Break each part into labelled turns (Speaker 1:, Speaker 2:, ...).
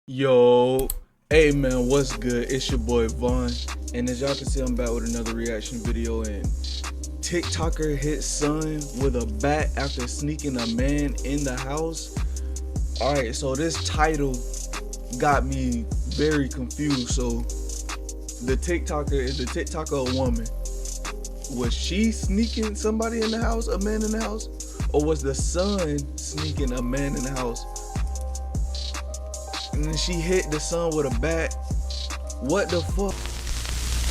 Speaker 1: Yo, hey man, what's good? It's your boy Vaughn, and as y'all can see, I'm back with another reaction video. And TikToker hit son with a bat after sneaking a man in the house. All right, so this title got me very confused. So the TikToker is the TikToker a woman? Was she sneaking somebody in the house, a man in the house, or was the son sneaking a man in the house? And then she hit the son with a bat. What the fuck?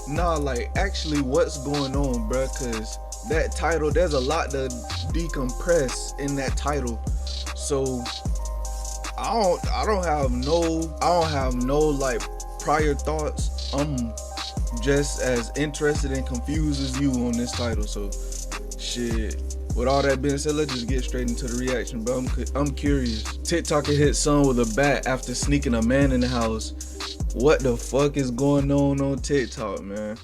Speaker 1: Nah, like actually what's going on, bruh? Cause that title, there's a lot to decompress in that title. So I don't have no like prior thoughts. I'm just as interested and confused as you on this title. So shit. With all that being said, let's just get straight into the reaction, bro. I'm curious. TikToker hit son with a bat after sneaking a man in the house. What the fuck is going on TikTok, man?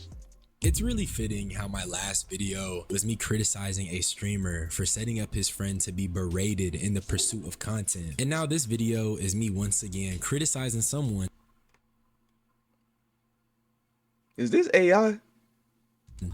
Speaker 2: It's really fitting how my last video was me criticizing a streamer for setting up his friend to be berated in the pursuit of content. And now this video is me once again criticizing someone
Speaker 1: Is this AI?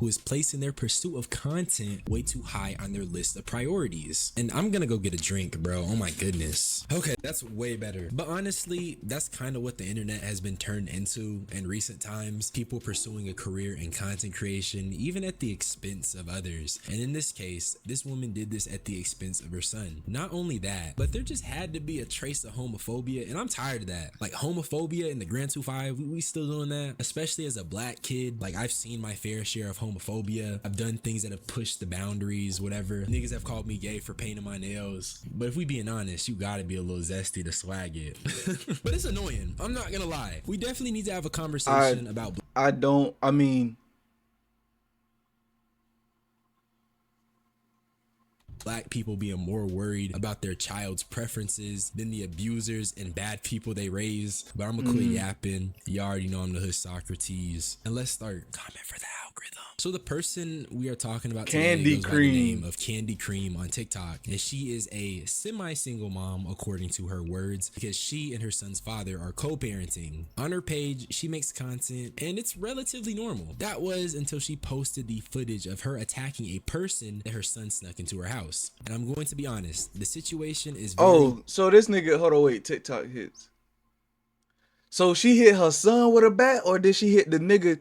Speaker 2: who is placing their pursuit of content way too high on their list of priorities. And I'm gonna go get a drink, bro. Oh my goodness. Okay, that's way better. But honestly, that's kind of what the internet has been turned into in recent times. People pursuing a career in content creation, even at the expense of others. And in this case, this woman did this at the expense of her son. Not only that, but there just had to be a trace of homophobia, and I'm tired of that. Like homophobia in the Grand 2-5, we still doing that, especially as a black kid. Like I've seen my fair share of homophobia. I've done things that have pushed the boundaries, whatever. Niggas have called me gay for painting my nails. But if we being honest, you gotta be a little zesty to swag it. But it's annoying. I'm not gonna lie. We definitely need to have a conversation about
Speaker 1: I mean,
Speaker 2: black people being more worried about their child's preferences than the abusers and bad people they raise. But I'm gonna quit yapping. You already know I'm the hood Socrates. And let's start comment for the algorithm. So the person we are talking about today
Speaker 1: Candy
Speaker 2: goes by the
Speaker 1: Cream.
Speaker 2: name of Candy Cream on TikTok. And she is a semi-single mom, according to her words, because she and her son's father are co-parenting. On her page, she makes content and it's relatively normal. That was until she posted the footage of her attacking a person that her son snuck into her house. And I'm going to be honest, the situation is very
Speaker 1: Oh, so this nigga, hold on, wait, TikTok hits. So she hit her son with a bat, or did she hit the nigga?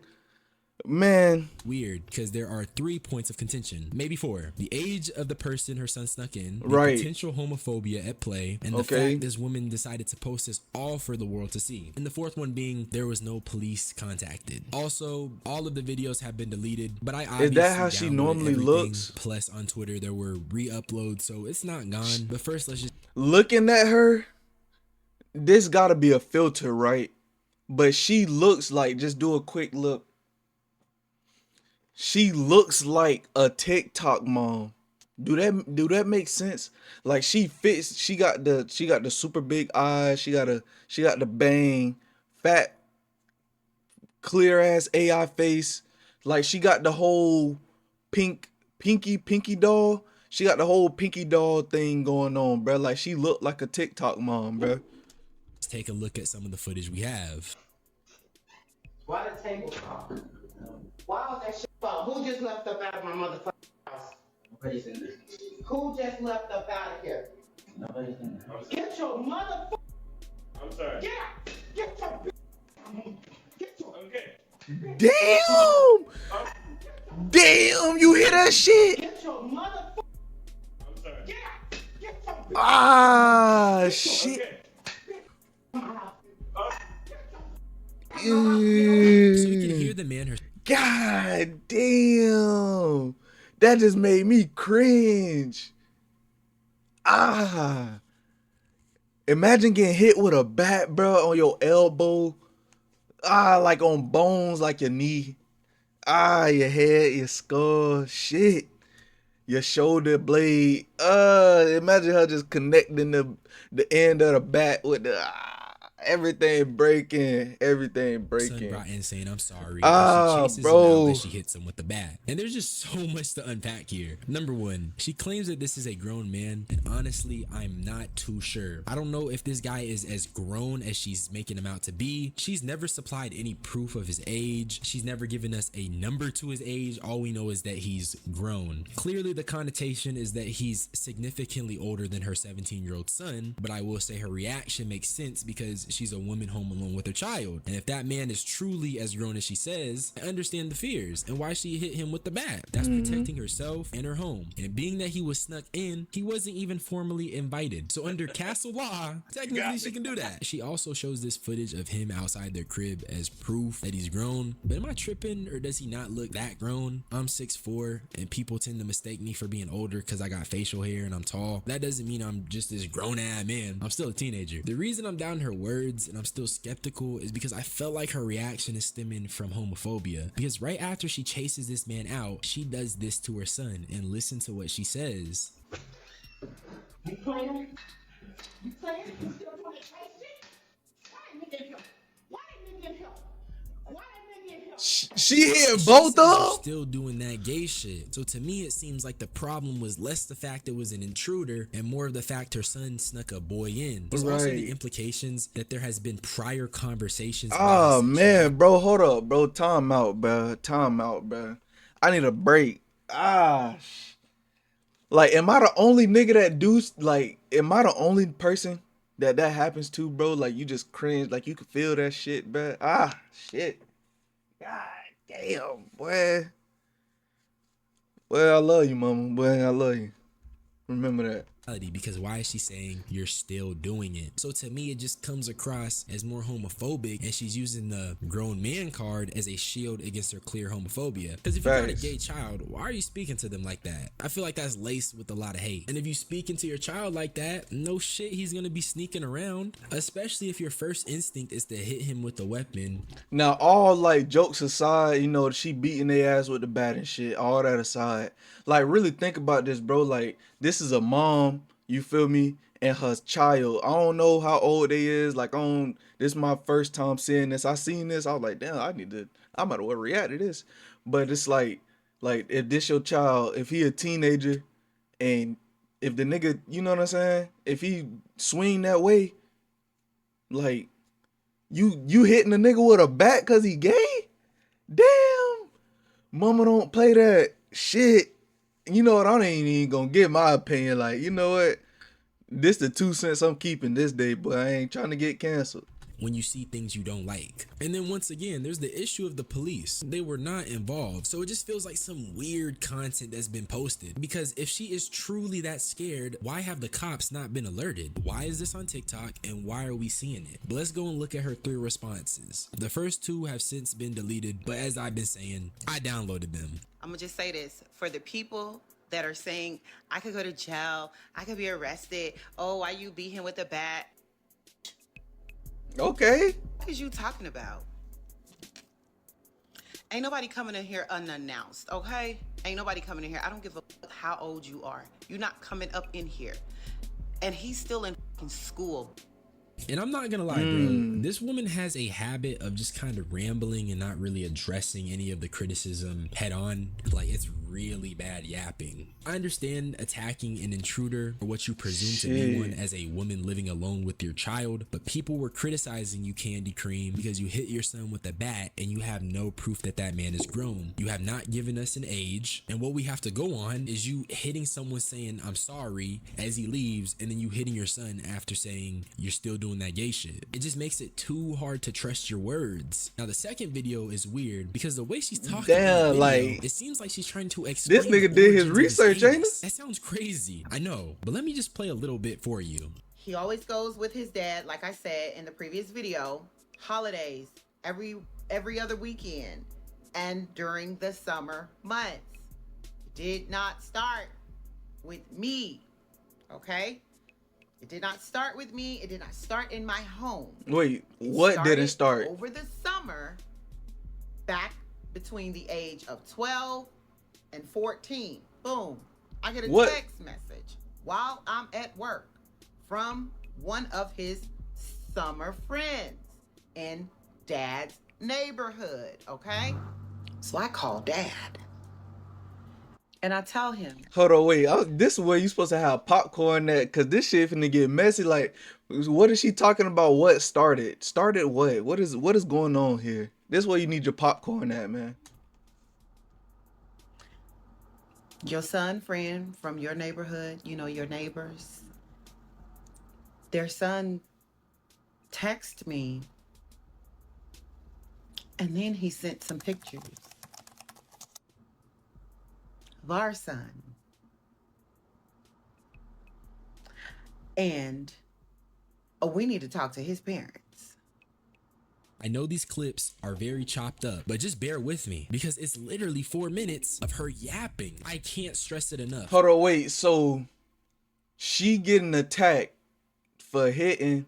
Speaker 1: Man,
Speaker 2: weird because there are 3 points of contention, maybe 4. The age of the person her son snuck in, the
Speaker 1: right.
Speaker 2: potential homophobia at play, and the fact this woman decided to post this all for the world to see. And the 4th one being there was no police contacted. Also, all of the videos have been deleted, but I obviously
Speaker 1: Is that how she normally looks?
Speaker 2: Plus on Twitter there were re-uploads, so it's not gone. But first, let's just
Speaker 1: looking at her. This gotta be a filter, right? But she looks like, just do a quick look. She looks like a TikTok mom. Do that make sense? Like she fits. She got the super big eyes. She got the bang, fat, clear ass AI face. Like she got the whole pinky doll. She got the whole pinky doll thing going on, bro. Like she looked like a TikTok mom, bro.
Speaker 2: let's take a look at some of the footage we have.
Speaker 3: Why the table phone? Why was that shit phone? Who just left up out of my motherfucking house?
Speaker 4: Nobody's in there.
Speaker 3: Who just left up out of here?
Speaker 4: Nobody's in there.
Speaker 3: Get your motherfucking.
Speaker 5: I'm sorry.
Speaker 3: Get out! Get your. Get your.
Speaker 5: Okay.
Speaker 1: Damn, you hear that shit?
Speaker 3: Get your motherfucking.
Speaker 5: I'm sorry.
Speaker 3: Get out! Get your.
Speaker 1: Ah, shit.
Speaker 5: Okay.
Speaker 2: So you can hear the man her
Speaker 1: God damn. That just made me cringe. Ah. Imagine getting hit with a bat, bro, on your elbow. Ah, like on bones, like your knee. Ah, your head, your skull. Shit. Your shoulder blade. Imagine her just connecting the end of the bat with the Everything breaking.
Speaker 2: son brought in saying I'm sorry.
Speaker 1: Ah,
Speaker 2: and she chases
Speaker 1: bro.
Speaker 2: him out, and she hits him with the bat. And there's just so much to unpack here. Number one, she claims that this is a grown man, and honestly, I'm not too sure. I don't know if this guy is as grown as she's making him out to be. She's never supplied any proof of his age. She's never given us a number to his age. All we know is that he's grown. Clearly, the connotation is that he's significantly older than her 17-year-old son, but I will say her reaction makes sense because she's a woman home alone with her child. And if that man is truly as grown as she says, I understand the fears and why she hit him with the bat. That's protecting herself and her home. And being that he was snuck in, he wasn't even formally invited. So under castle law, technically she can do that. She also shows this footage of him outside their crib as proof that he's grown. But am I tripping, or does he not look that grown? I'm 6'4", and people tend to mistake me for being older because I got facial hair and I'm tall. That doesn't mean I'm just this grown ass man. I'm still a teenager. The reason I'm down her words and I'm still skeptical is because I felt like her reaction is stemming from homophobia. Because right after she chases this man out, she does this to her son, and listen to what she says.
Speaker 3: You playing? You playing? You still doing the same shit? Why didn't nigga help? Why didn't nigga help? Why didn't nigga help?
Speaker 1: She hit
Speaker 2: She
Speaker 1: both
Speaker 2: says you're
Speaker 1: of them.
Speaker 2: still doing that gay shit. So to me, it seems like the problem was less the fact it was an intruder and more of the fact her son snuck a boy in. There's also the
Speaker 1: Right.
Speaker 2: implications that there has been prior conversations.
Speaker 1: Oh
Speaker 2: about his
Speaker 1: man, bro, hold up, bro. Time out, bro. I need a break. Like, am I the only nigga that do, like, am I the only person that happens to, bro? Like, you just cringe, like, you can feel that shit, bro. Shit. God damn, boy. Well, I love you, mama. Boy, I love you. Remember that.
Speaker 2: because why is she saying you're still doing it? So to me, it just comes across as more homophobic, and she's using the grown man card as a shield against her clear homophobia. Because if you got a
Speaker 1: Facts.
Speaker 2: gay child, why are you speaking to them like that? I feel like that's laced with a lot of hate. And if you speaking to your child like that, no shit, he's gonna be sneaking around, especially if your first instinct is to hit him with a weapon.
Speaker 1: Now, all like jokes aside, you know, she beating their ass with the bat and shit, all that aside, like really think about this, bro. Like, this is a mom, you feel me, and her child. I don't know how old they is. Like, this is my first time seeing this. I seen this, I was like, damn, I might as well react to this. But it's like if this your child, if he a teenager, and if the nigga, you know what I'm saying, if he swing that way, like, you hitting a nigga with a bat cause he gay? Damn, mama don't play that shit. You know what? I ain't even gonna give my opinion. Like, you know what? This the 2 cents I'm keeping this day, but I ain't trying to get canceled.
Speaker 2: When you see things you don't like. And then once again, there's the issue of the police. They were not involved. So it just feels like some weird content that's been posted. Because if she is truly that scared, why have the cops not been alerted? Why is this on TikTok, and why are we seeing it? But let's go and look at her 3 responses. The first 2 have since been deleted, but as I've been saying, I downloaded them.
Speaker 6: I'm gonna just say this for the people that are saying I could go to jail, I could be arrested. Oh, why you beat him with a bat?
Speaker 1: Okay.
Speaker 6: What is you talking about? Ain't nobody coming in here unannounced, okay? Ain't nobody coming in here. I don't give a fuck how old you are. You're not coming up in here. And he's still in fucking school.
Speaker 2: And I'm not gonna lie, bro, this woman has a habit of just kind of rambling and not really addressing any of the criticism head on. Like, it's really bad yapping. I understand attacking an intruder or what you presume to be one as a woman living alone with your child, but people were criticizing you, Candy Cream, because you hit your son with a bat and you have no proof that that man is grown. You have not given us an age, and what we have to go on is you hitting someone saying I'm sorry as he leaves, and then you hitting your son after saying you're still doing that gay shit. It just makes it too hard to trust your words. Now the second video is weird because the way she's talking in the
Speaker 1: Damn,
Speaker 2: video,
Speaker 1: like,
Speaker 2: it seems like she's trying to explain
Speaker 1: this nigga
Speaker 2: the
Speaker 1: did his
Speaker 2: origins of
Speaker 1: research, ain't
Speaker 2: anus. That sounds crazy, I know, but let me just play a little bit for you.
Speaker 6: He always goes with his dad, like I said in the previous video. Holidays, every other weekend, and during the summer months. It did not start with me, okay? It did not start with me. It did not start in my home.
Speaker 1: Wait,
Speaker 6: It
Speaker 1: what didn't start?
Speaker 6: over the summer, back between the age of 12 and 14. Boom. I get a
Speaker 1: What?
Speaker 6: text message while I'm at work from one of his summer friends in Dad's neighborhood, okay? So I call Dad. And I tell him,
Speaker 1: Hold on, wait. This is where you supposed to have popcorn at, cause this shit finna get messy. Like, what is she talking about? What started? Started what? What is going on here? This is where you need your popcorn at, man.
Speaker 6: your son friend from your neighborhood, you know, your neighbors, their son texted me, and then he sent some pictures of our son. And we need to talk to his parents.
Speaker 2: I know these clips are very chopped up, but just bear with me because it's literally 4 minutes of her yapping. I can't stress it enough.
Speaker 1: Hold on, wait. So she getting attacked for hitting,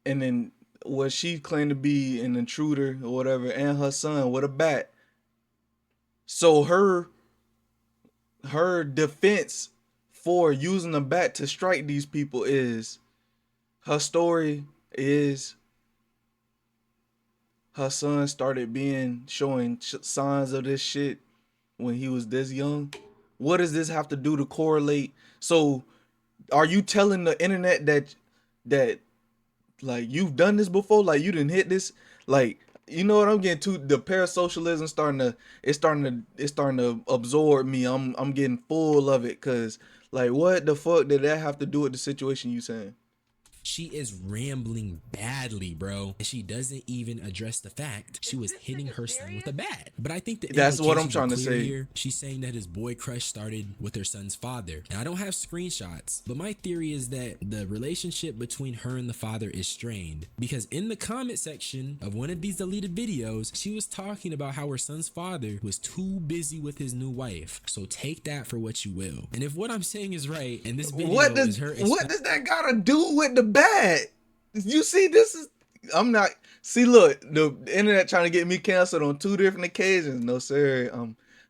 Speaker 1: and then what she claimed to be an intruder or whatever, and her son with a bat. So her defense for using a bat to strike these people is, her story is, her son started showing signs of this shit when he was this young. What does this have to do to correlate? So are you telling the internet that like you've done this before? Like you didn't hit this? Like, you know what I'm getting to? The parasocialism starting to absorb me. I'm getting full of it, cause like what the fuck did that have to do with the situation you saying?
Speaker 2: She is rambling badly, bro. And she doesn't even address the fact she was hitting her son with a bat. But I think
Speaker 1: that's what I'm trying to
Speaker 2: clear
Speaker 1: say.
Speaker 2: Here. She's saying that his boy crush started with her son's father. And I don't have screenshots, but my theory is that the relationship between her and the father is strained. Because in the comment section of one of these deleted videos, she was talking about how her son's father was too busy with his new wife. So take that for what you will. And if what I'm saying is right, and this video
Speaker 1: What
Speaker 2: is her...
Speaker 1: What does that gotta do with the bat? You see, this is, I'm not, see, look, the internet trying to get me canceled on 2 different occasions. No, sir.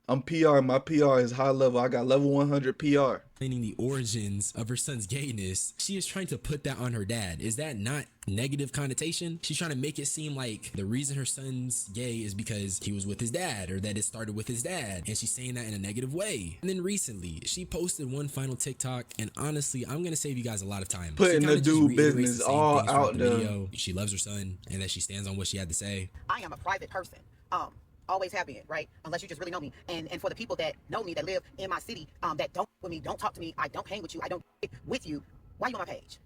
Speaker 1: I'm PR. My PR is high level. I got level 100 PR.
Speaker 2: Explaining the origins of her son's gayness, she is trying to put that on her dad. Is that not negative connotation? She's trying to make it seem like the reason her son's gay is because he was with his dad, or that it started with his dad, and she's saying that in a negative way. And then recently, she posted one final TikTok, and honestly, I'm gonna save you guys a lot of time.
Speaker 1: Putting the dude business all out there.
Speaker 2: Video. She loves her son, and that she stands on what she had to say.
Speaker 7: I am a private person. Always have been, right? Unless you just really know me. And for the people that know me, that live in my city, that don't with me, don't talk to me, I don't hang with you, I don't get with you, why you on my page?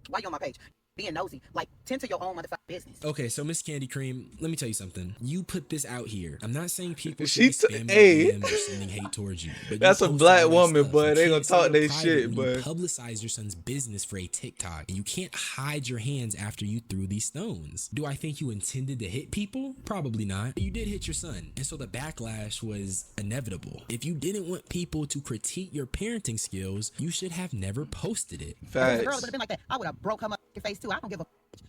Speaker 7: Why you on my page? Being nosy. Like, tend to your own motherfucking business.
Speaker 2: Okay, so Miss Candy Cream, let me tell you something. You put this out here. I'm not saying people
Speaker 1: She
Speaker 2: should be spamming
Speaker 1: hey.
Speaker 2: DMs or sending hate towards you. But
Speaker 1: That's
Speaker 2: you
Speaker 1: a
Speaker 2: post
Speaker 1: black
Speaker 2: all that
Speaker 1: woman,
Speaker 2: stuff.
Speaker 1: but
Speaker 2: You
Speaker 1: they gonna
Speaker 2: can't say
Speaker 1: talk
Speaker 2: you're
Speaker 1: they
Speaker 2: private
Speaker 1: shit,
Speaker 2: when you
Speaker 1: but
Speaker 2: publicize your son's business for a TikTok, and you can't hide your hands after you threw these stones. Do I think you intended to hit people? Probably not. But you did hit your son, and so the backlash was inevitable. If you didn't want people to critique your parenting skills, you should have never posted it.
Speaker 7: If the girl would
Speaker 1: facts.
Speaker 7: have been like that, I would have broke her motherfucking face too. I don't give a.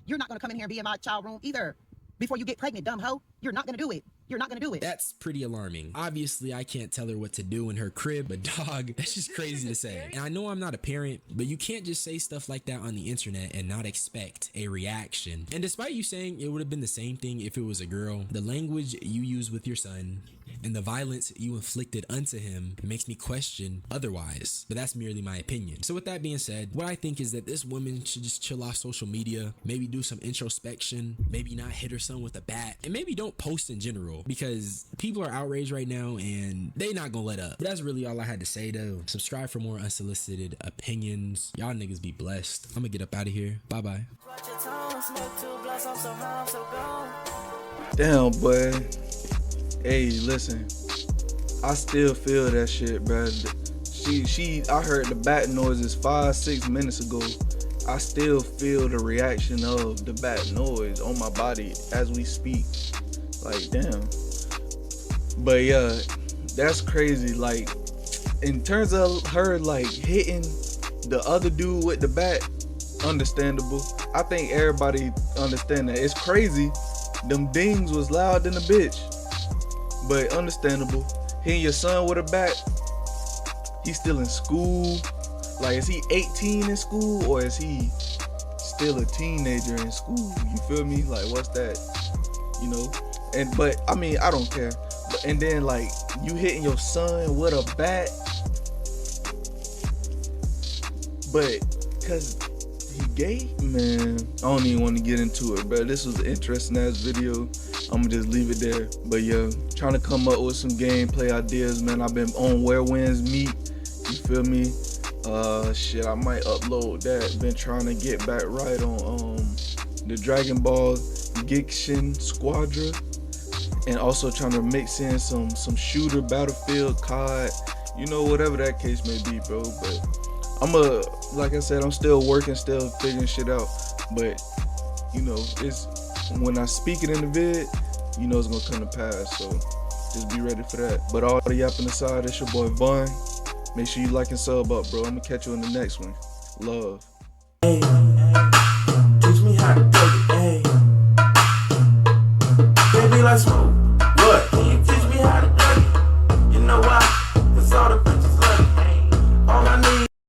Speaker 7: You're not gonna come in here and be in my child room either. Before you get pregnant, dumb hoe. You're not gonna do it. You're not gonna do it.
Speaker 2: That's pretty alarming. Obviously, I can't tell her what to do in her crib, but dog, that's just crazy to say. And I know I'm not a parent, but you can't just say stuff like that on the internet and not expect a reaction. And despite you saying it would have been the same thing if it was a girl, the language you use with your son and the violence you inflicted unto him makes me question otherwise, but that's merely my opinion. So with that being said, what I think is that this woman should just chill off social media, maybe do some introspection, maybe not hit her son with a bat, and maybe don't post in general, because people are outraged right now and they not gonna let up. But that's really all I had to say though. Subscribe for more unsolicited opinions. Y'all niggas be blessed. I'm gonna get up out of here. Bye bye.
Speaker 1: Damn, boy. Hey, listen. I still feel that shit, bro. I heard the bat noises 5-6 minutes ago. I still feel the reaction of the bat noise on my body as we speak. Like, damn. But yeah, that's crazy. Like, in terms of her like hitting the other dude with the bat, understandable. I think everybody understand that. It's crazy. Them dings was loud than a bitch. But understandable. Hitting your son with a bat, he's still in school. Like, is he 18 in school, or is he still a teenager in school. You feel me? Like, what's that? You know? But I mean, I don't care. And then like you hitting your son with a bat, but cause he gay, man. I don't even want to get into it, bro. This was an interesting ass video. I'ma just leave it there. But yeah, trying to come up with some gameplay ideas, man. I've been on Where Winds Meet. You feel me? Shit, I might upload that. Been trying to get back right on the Dragon Ball Genshin Squadra, and also trying to mix in some shooter, Battlefield, COD, you know, whatever that case may be, bro. But like I said, I'm still working, still figuring shit out. But you know, it's when I speak it in the vid, you know it's gonna come to pass. So just be ready for that. But all the yapping aside, it's your boy Vaughn. Make sure you like and sub up, bro. I'm gonna catch you in the next one. Love.
Speaker 8: Hey, teach me how to take it, hey. Baby, like smoke.